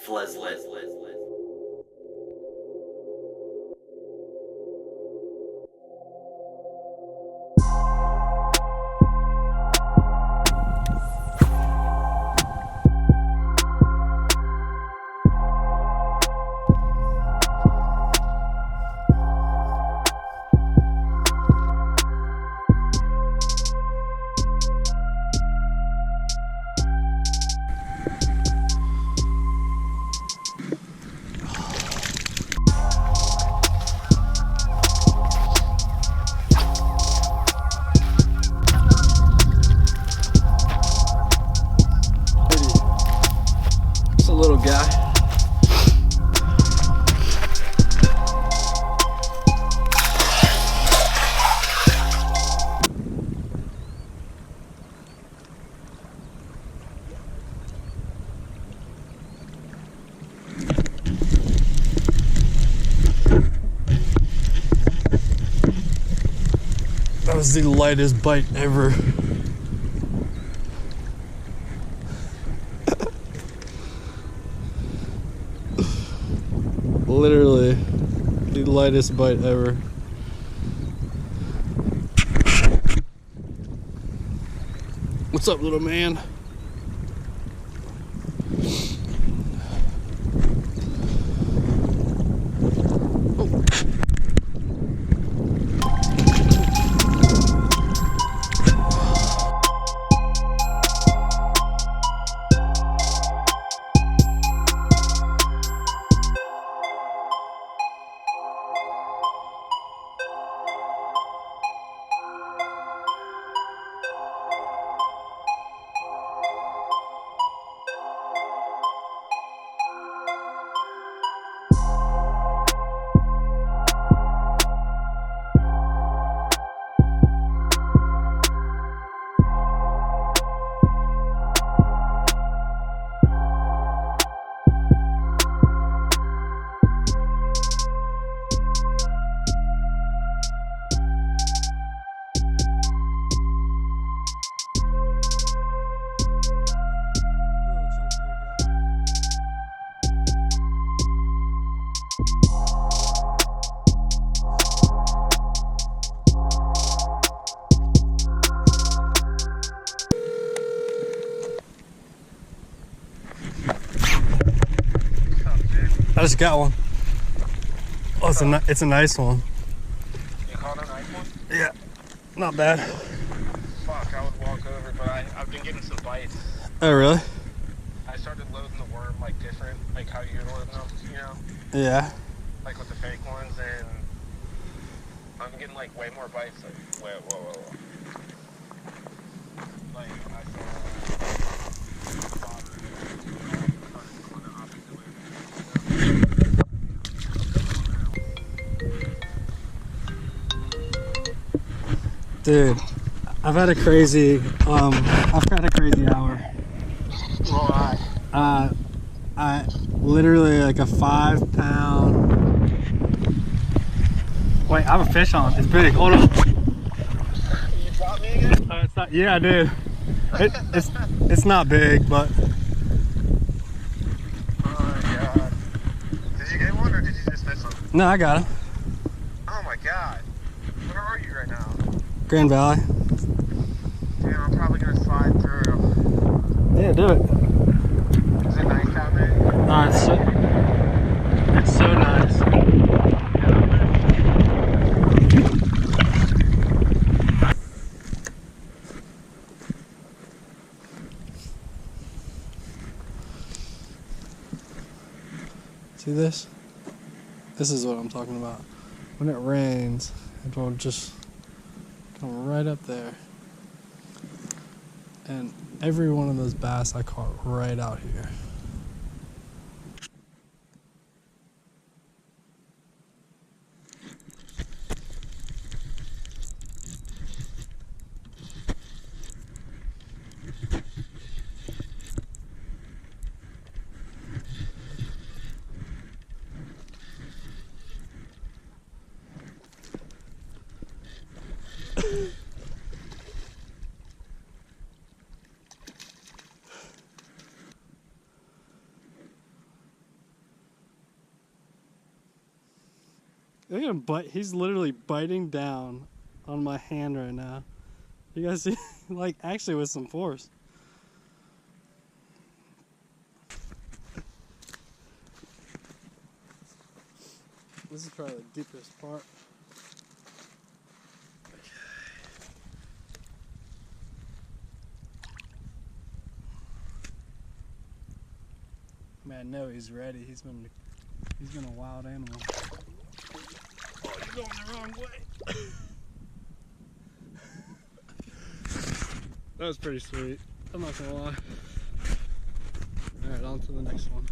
Fleslet. Little guy. That was the lightest bite ever. Literally the lightest bite ever. What's up, little man? I just got one. Oh, it's a nice one. You caught a nice one? Yeah, not bad. Fuck, I would walk over, but I've been getting some bites. Oh, really? I started loading the worm like different, like how you're loading them, you know? Yeah. Like with the fake ones, and I'm getting like way more bites. Like, whoa. Like, I Dude, I've had a crazy hour. Well, I literally like a 5 pound. Wait, I have a fish on. It's big. Hold on. You bought me again? It's not, yeah, dude. It's not big, but. Oh my god. Did you get one or did you just miss one? No, I got him. Oh my god. Where are you right now? Grand Valley. Damn, I'm probably gonna slide through. Yeah, do it. Is it nice down there? It's so nice. See this? This is what I'm talking about. When it rains, it will just come right up there. And every one of those bass I caught right out here. gonna bite. He's literally biting down on my hand right now. You guys see? Like, actually with some force. This is probably the deepest part. Man, no, he's ready. He's been a wild animal. Oh, you're going the wrong way. That was pretty sweet. I'm not gonna lie. Alright, on to the next one.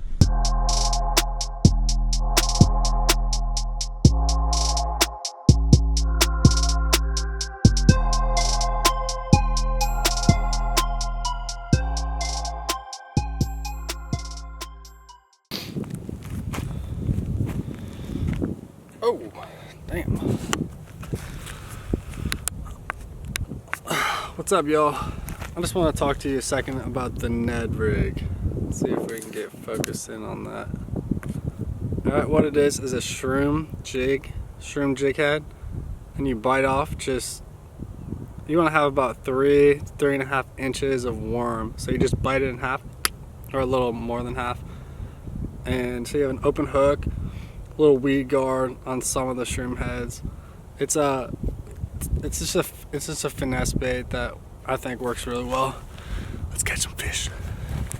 Oh, damn. What's up, y'all? I just want to talk to you a second about the Ned rig. Let's see if we can get focused in on that. Alright, what it is a shroom jig head, and you bite off you want to have about 3.5 inches of worm. So you just bite it in half, or a little more than half. And so you have an open hook, little weed guard on some of the shroom heads. It's just a finesse bait that I think works really well. Let's catch some fish.